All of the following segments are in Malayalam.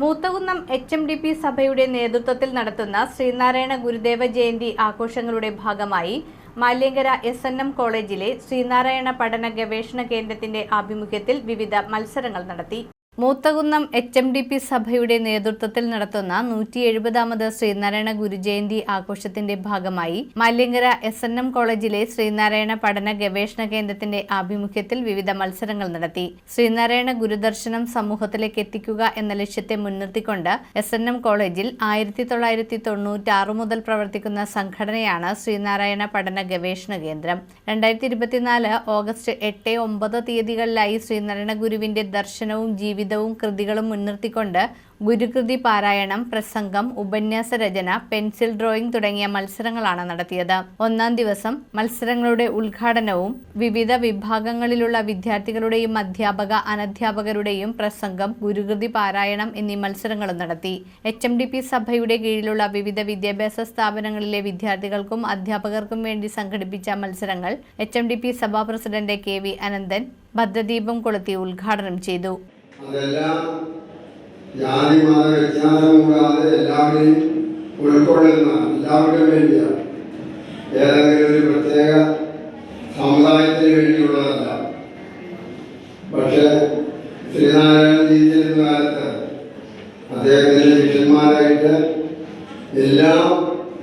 മൂത്തകുന്നം HMDP സഭയുടെ നേതൃത്വത്തിൽ നടത്തുന്ന ശ്രീനാരായണ ഗുരുദേവ ജയന്തി ആഘോഷങ്ങളുടെ ഭാഗമായി മാല്യങ്കര SNM കോളേജിലെ ശ്രീനാരായണ പഠന ഗവേഷണ കേന്ദ്രത്തിന്റെ ആഭിമുഖ്യത്തിൽ വിവിധ മത്സരങ്ങൾ നടത്തി. മൂത്തകുന്നം HMDP സഭയുടെ നേതൃത്വത്തിൽ നടത്തുന്ന 170ാമത് ശ്രീനാരായണ ഗുരുജയന്തി ആഘോഷത്തിന്റെ ഭാഗമായി മാല്യങ്കര SNM കോളേജിലെ ശ്രീനാരായണ പഠന ഗവേഷണ കേന്ദ്രത്തിന്റെ ആഭിമുഖ്യത്തിൽ വിവിധ മത്സരങ്ങൾ നടത്തി. ശ്രീനാരായണ ഗുരുദർശനം സമൂഹത്തിലേക്ക് എത്തിക്കുക എന്ന ലക്ഷ്യത്തെ മുൻനിർത്തിക്കൊണ്ട് SNM കോളേജിൽ 1996 മുതൽ പ്രവർത്തിക്കുന്ന സംഘടനയാണ് ശ്രീനാരായണ പഠന ഗവേഷണ കേന്ദ്രം. 2024 ഓഗസ്റ്റ് 8-9 തീയതികളിലായി ശ്രീനാരായണ ഗുരുവിന്റെ ദർശനവും ജീവിതവും കൃതികളും മുൻനിർത്തിക്കൊണ്ട് ഗുരുകൃതി പാരായണം, പ്രസംഗം, ഉപന്യാസ രചന, പെൻസിൽ ഡ്രോയിംഗ് തുടങ്ങിയ മത്സരങ്ങളാണ് നടത്തിയത്. ഒന്നാം ദിവസം മത്സരങ്ങളുടെ ഉദ്ഘാടനവും വിവിധ വിഭാഗങ്ങളിലുള്ള വിദ്യാർത്ഥികളുടെയും അധ്യാപക അനധ്യാപകരുടെയും പ്രസംഗം, ഗുരുകൃതി പാരായണം എന്നീ മത്സരങ്ങളും നടത്തി. HMDP സഭയുടെ കീഴിലുള്ള വിവിധ വിദ്യാഭ്യാസ സ്ഥാപനങ്ങളിലെ വിദ്യാർത്ഥികൾക്കും അധ്യാപകർക്കും വേണ്ടി സംഘടിപ്പിച്ച മത്സരങ്ങൾ HMDP സഭാ പ്രസിഡന്റ് KV അനന്തൻ ഭദ്രദീപം കൊളുത്തി ഉദ്ഘാടനം ചെയ്തു. അതെല്ലാം ജാതി മത വ്യത്യാസം കൂടാതെ എല്ലാവരെയും ഉൾക്കൊള്ളുന്ന എല്ലാവർക്കും വേണ്ടിയാണ്. ഏതെങ്കിലും ഒരു പ്രത്യേക സമുദായത്തിന് വേണ്ടിയുള്ളതല്ല. പക്ഷേ ശ്രീനാരായണൻ ജീവിച്ചിരുന്ന കാലത്ത് അദ്ദേഹത്തിൻ്റെ ശിഷ്യന്മാരായിട്ട് എല്ലാ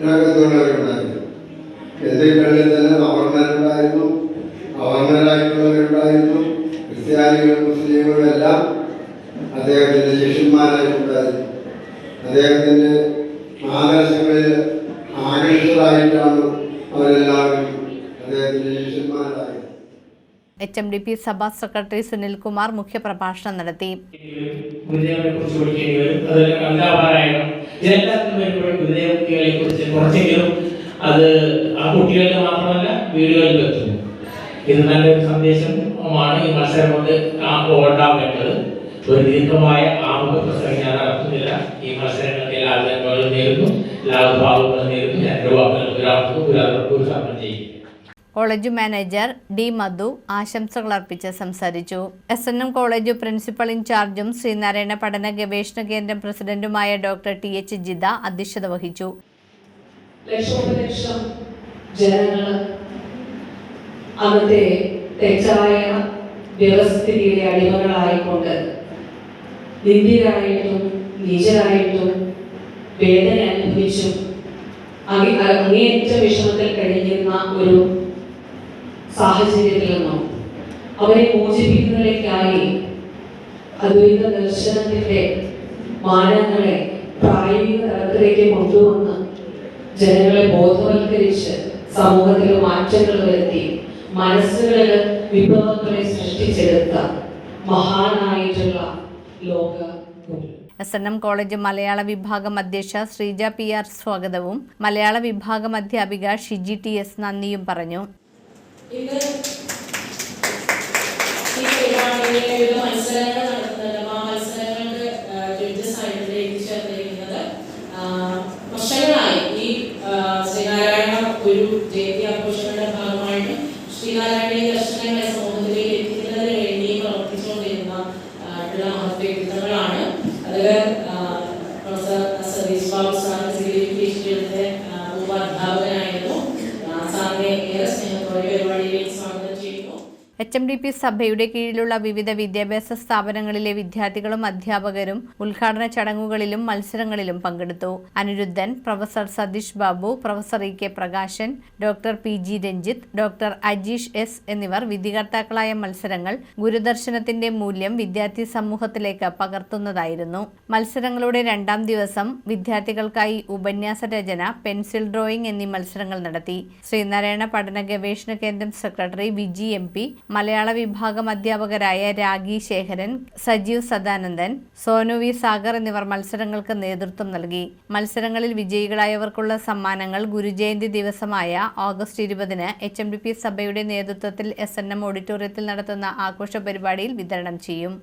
രംഗത്തുള്ളവരുണ്ടായിരുന്നു. ഹിന്ദുക്കളിൽ തന്നെ അവർണരുണ്ടായിരുന്നു, അവർണരായിട്ടുള്ളവരുണ്ടായിരുന്നു, ക്രിസ്ത്യാനികളും മുസ്ലിങ്ങളും എല്ലാം അദ്ദേഹത്തിൻ്റെ ശിഷ്യന്മാരായിട്ടുണ്ടായിരുന്നു. അദ്ദേഹത്തിൻ്റെ ആദർശങ്ങളിൽ ആകർഷിതരായിട്ടാണ് അവരെല്ലാവരും അദ്ദേഹത്തിൻ്റെ ശിഷ്യന്മാരായത്. HMDP സഭാ സെക്രട്ടറി സുനിൽകുമാർ മുഖ്യപ്രഭാഷണം നടത്തി. അത് ആ കുട്ടികൾക്ക് മാത്രമല്ല വീടുകളിൽ എത്തുന്നു. ഇത് നല്ലൊരു സന്ദേശമാണ് ഈ മത്സരം കൊണ്ട് ഉണ്ടാവേണ്ടത്. ഒരു ദീർഘമായ ആമുഖ പ്രസംഗം ഞാൻ നടത്തുന്നില്ല. ഈ മത്സരങ്ങൾക്ക് എല്ലാ ആഗ്രഹങ്ങളും നേരുന്നു, എല്ലാ വിഭാഗങ്ങളും നേരുന്നു. രണ്ട് വാക്കുകൾ ഉദ്ഘാടനം ചെയ്യും. College manager D. മധു ആശംസകൾ അർപ്പിച്ച് സംസാരിച്ചു. SNM കോളേജ് പ്രിൻസിപ്പൽ ഇൻചാർജും ശ്രീനാരായണ പഠന ഗവേഷണ കേന്ദ്രം പ്രസിഡന്റുമായ ഡോക്ടർ TH ജിത അധ്യക്ഷത വഹിച്ചു. ലക്ഷോപലക്ഷം ജനങ്ങൾ അന്നത്തെ തെറ്റായ വ്യവസ്ഥിതിയുടെ അടിമകളായിക്കൊണ്ട് നിന്ദ്യരായിട്ടും നീചരായിട്ടും വേദന അനുഭവിച്ചും അങ്ങേയറ്റ വിഷമത്തിൽ കഴിഞ്ഞിരുന്ന ഒരു സാഹചര്യത്തിൽ നിന്നും അവരെ മോചിപ്പിക്കുന്നതിലേക്കായി അദ്വൈത ദർശനത്തിന്റെ മാനങ്ങളെ പ്രായോഗിക തലത്തിലേക്ക് കൊണ്ടുവന്ന് ജനങ്ങളെ ബോധവൽക്കരിച്ച് സമൂഹത്തിൽ മാറ്റങ്ങൾ വരുത്തി മനസ്സുകളിൽ വിപ്ലവങ്ങളെ സൃഷ്ടിച്ചെടുത്ത മഹാനായിട്ടുള്ള ലോക ഗുരു. SNM കോളേജ് മലയാള വിഭാഗം അധ്യക്ഷ ശ്രീജ PR സ്വാഗതവും മലയാള വിഭാഗം അധ്യാപിക ഷിജി TS നന്ദിയും പറഞ്ഞു. ശ്രീനാരായണ ദർശനങ്ങളെ സമൂഹത്തിലേക്ക് എത്തിക്കുന്നതിന് വേണ്ടി പ്രവർത്തിച്ചുകൊണ്ടിരുന്ന വ്യക്തിത്വങ്ങളാണ്. അതിൽ പ്രൊഫസർ സതീഷ് ബാബു സാർ യുടെ ഉപാധ്യാപകനായിരുന്നു. സാറിനെ ഏറെ സ്നേഹത്തോടെ പരിപാടിയിലേക്ക് സ്വാഗതം ചെയ്യുന്നു. HMDP സഭയുടെ കീഴിലുള്ള വിവിധ വിദ്യാഭ്യാസ സ്ഥാപനങ്ങളിലെ വിദ്യാർത്ഥികളും അധ്യാപകരും ഉദ്ഘാടന ചടങ്ങുകളിലും മത്സരങ്ങളിലും പങ്കെടുത്തു. Anirudhan, professor Satheesh Babu, professor EK Prakashan, doctor PG Ranjith, doctor Ajeesh S എന്നിവർ വിധികർത്താക്കളായ മത്സരങ്ങൾ ഗുരുദർശനത്തിന്റെ മൂല്യം വിദ്യാർത്ഥി സമൂഹത്തിലേക്ക് പകർത്തുന്നതായിരുന്നു. മത്സരങ്ങളുടെ രണ്ടാം ദിവസം വിദ്യാർത്ഥികൾക്കായി ഉപന്യാസ രചന, പെൻസിൽ ഡ്രോയിംഗ് എന്നീ മത്സരങ്ങൾ നടത്തി. ശ്രീനാരായണ പഠന ഗവേഷണ കേന്ദ്രം സെക്രട്ടറി വിജി MP, മലയാള വിഭാഗം അധ്യാപകരായ രാഗി ശേഖരൻ, സജീവ് സദാനന്ദൻ, സോനു V. സാഗർ എന്നിവർ മത്സരങ്ങൾക്ക് നേതൃത്വം നൽകി. മത്സരങ്ങളിൽ വിജയികളായവർക്കുള്ള സമ്മാനങ്ങൾ ഗുരുജയന്തി ദിവസമായ ഓഗസ്റ്റ് 20-ന് HMDP സഭയുടെ നേതൃത്വത്തിൽ SNM ഓഡിറ്റോറിയത്തിൽ നടത്തുന്ന ആഘോഷ പരിപാടിയിൽ വിതരണം ചെയ്യും.